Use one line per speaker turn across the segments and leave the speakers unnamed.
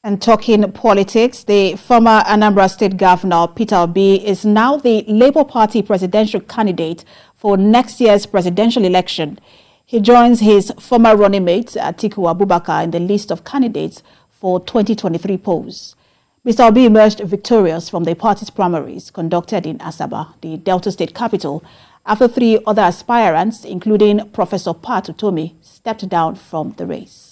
And talking politics, the former Anambra State Governor, Peter Obi, is now the Labour Party presidential candidate for next year's presidential election. He joins his former running mate, Atiku Abubakar, in the list of candidates for 2023 polls. Mr. Obi emerged victorious from the party's primaries conducted in Asaba, the Delta State capital, after three other aspirants, including Professor Pat Utomi, stepped down from the race.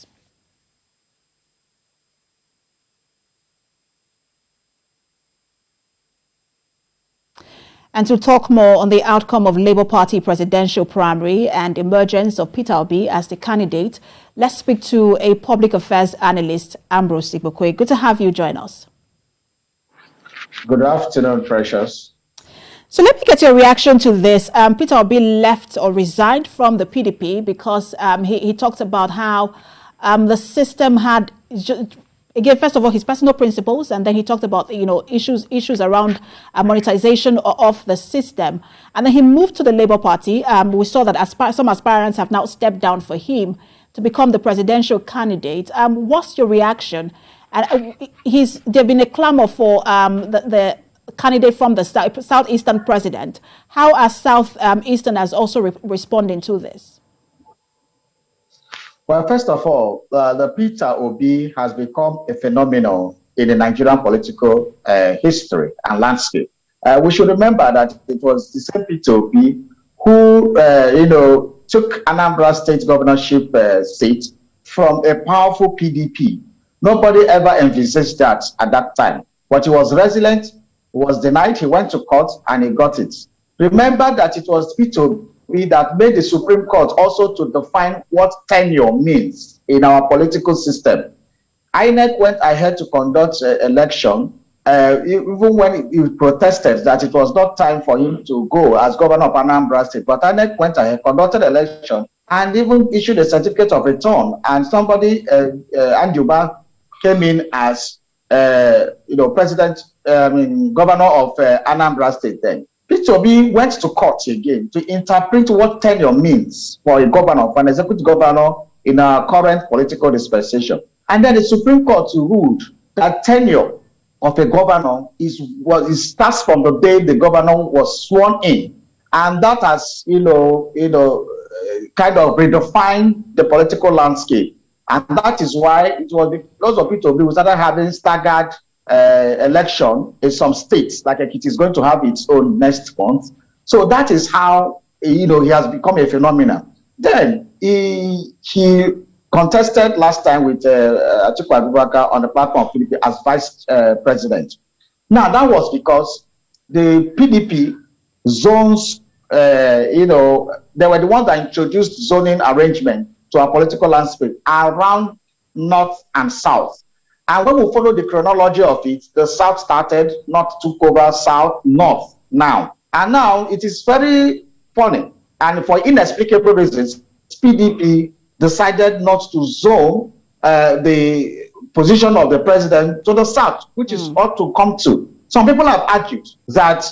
And to talk more on the outcome of Labour Party presidential primary and emergence of Peter Obi as the candidate, let's speak to a public affairs analyst, Ambrose Igbokwe. Good to have you join us.
Good afternoon, Precious.
So let me get your reaction to this. Peter Obi left or resigned from the PDP because he talked about how the system had... Again, first of all, his personal principles, and then he talked about, issues around monetization of the system. And then he moved to the Labour Party. We saw that some aspirants have now stepped down for him to become the presidential candidate. What's your reaction? And there's been a clamor for the candidate from the Southeastern president. How are Southeasterners also responding to this?
Well, first of all, the Peter Obi has become a phenomenon in the Nigerian political history and landscape. We should remember that it was the same Peter Obi who, took Anambra state governorship seat from a powerful PDP. Nobody ever envisaged that at that time. But he was resilient, he was denied, he went to court, and he got it. Remember that it was Peter Obi that made the Supreme Court also to define what tenure means in our political system. INEC went ahead to conduct an election, even when he protested that it was not time for him to go as governor of Anambra State. But INEC went ahead, conducted an election, and even issued a certificate of return. And somebody, Anambra, came in as, governor of Anambra State then. Peter Obi went to court again to interpret what tenure means for a governor, for an executive governor in our current political dispensation. And then the Supreme Court ruled that tenure of a governor starts from the day the governor was sworn in. And that has, kind of redefined the political landscape. And that is why it was because of Peter Obi we started having staggered election in some states, like it is going to have its own next month. So that is how he has become a phenomenon. Then he contested last time with Atiku Abubakar on the platform of PDP as vice president. Now that was because the PDP zones, they were the ones that introduced zoning arrangement to our political landscape around north and south. And when we follow the chronology of it, the South started, North took over, South, North now. And now it is very funny. And for inexplicable reasons, PDP decided not to zone the position of the president to the South, which is ought to come to. Some people have argued that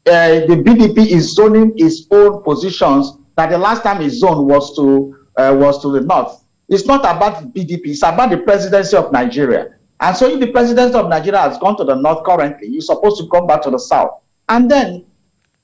the BDP is zoning its own positions, that the last time it zoned was to the North. It's not about BDP, it's about the presidency of Nigeria. And so if the president of Nigeria has gone to the North currently, he's supposed to come back to the South. And then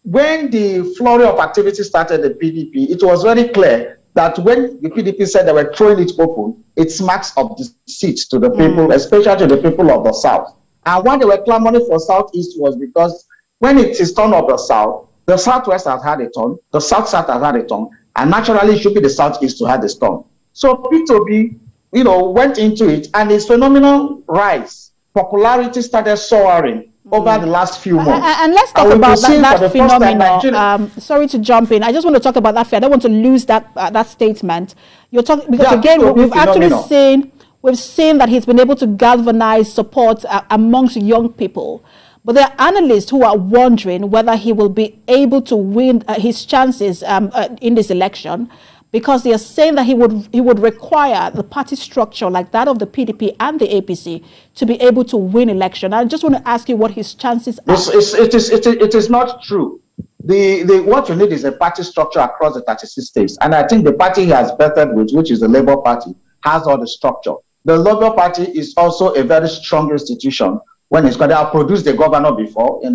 when the flurry of activity started at the PDP, it was very clear that when the PDP said they were throwing it open, it smacks of deceit to the people, especially to the people of the South. And why they were clamoring for Southeast was because when it is turn of the South, the Southwest has had a turn, the South has had a turn, and naturally it should be the Southeast to have this turn. So Peter Obi, went into it, and his phenomenal rise, popularity started soaring over the last few months.
And let's talk about that phenomenon. Sorry to jump in. I just want to talk about that. I don't want to lose that statement. You're talking because again, we've actually seen that he's been able to galvanize support amongst young people. But there are analysts who are wondering whether he will be able to win his chances in this election, because they are saying that he would require the party structure like that of the PDP and the APC to be able to win election. I just want to ask you what his chances are.
It is not true. What you need is a party structure across the 36 states. And I think the party he has bettered with, which is the Labour Party, has all the structure. The Labour Party is also a very strong institution when it's got. They have produced the governor before in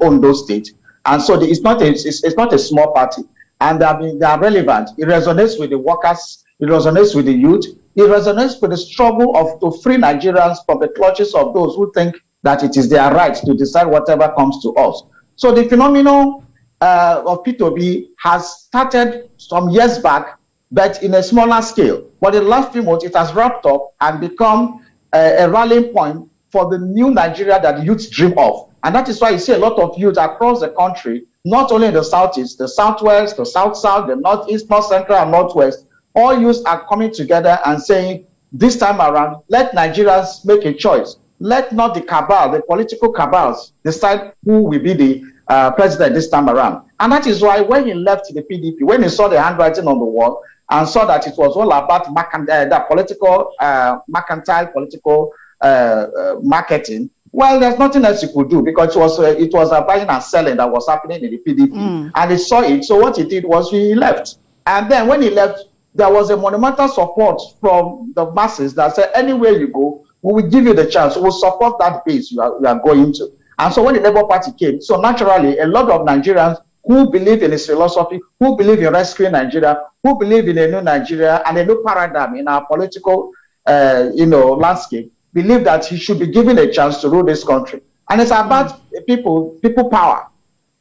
Ondo State, and so it's not a small party, and they are relevant. It resonates with the workers. It resonates with the youth. It resonates with the struggle to free Nigerians from the clutches of those who think that it is their right to decide whatever comes to us. So the phenomenon of P2B has started some years back, but in a smaller scale. But in the last few months, it has wrapped up and become a rallying point for the new Nigeria that the youth dream of. And that is why you see a lot of youth across the country, not only in the southeast, the southwest, the south-south, the northeast, north central, and northwest. All youths are coming together and saying, this time around, let Nigerians make a choice. Let not the cabal, the political cabals, decide who will be the president this time around. And that is why when he left the PDP, when he saw the handwriting on the wall and saw that it was all about that political, mercantile political marketing, well, there's nothing else he could do, because it was a buying and selling that was happening in the PDP. And he saw it. So what he did was he left. And then when he left, there was a monumental support from the masses that said, anywhere you go, we will give you the chance. We will support that base you are going to. And so when the Labour Party came, so naturally, a lot of Nigerians who believe in his philosophy, who believe in rescuing Nigeria, who believe in a new Nigeria and a new paradigm in our political landscape, believe that he should be given a chance to rule this country. And it's about people power,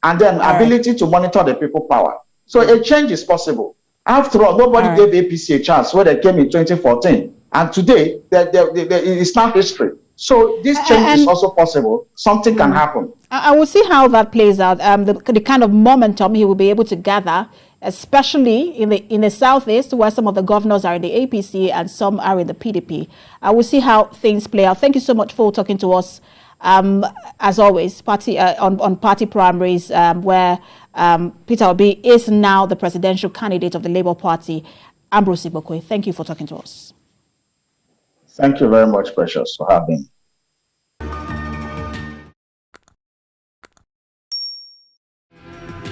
and then ability to monitor the people power. So a change is possible. After all, nobody gave APC a chance when they came in 2014. And today, it's not history. So this change is also possible. Something can happen.
I will see how that plays out. The kind of momentum he will be able to gather, especially in the southeast, where some of the governors are in the APC and some are in the PDP. I will see how things play out. Thank you so much for talking to us. As always, on party primaries, where Peter Obi is now the presidential candidate of the Labour Party. Ambrose Igbokwe, thank you for talking to us.
Thank you very much, Precious, for having me.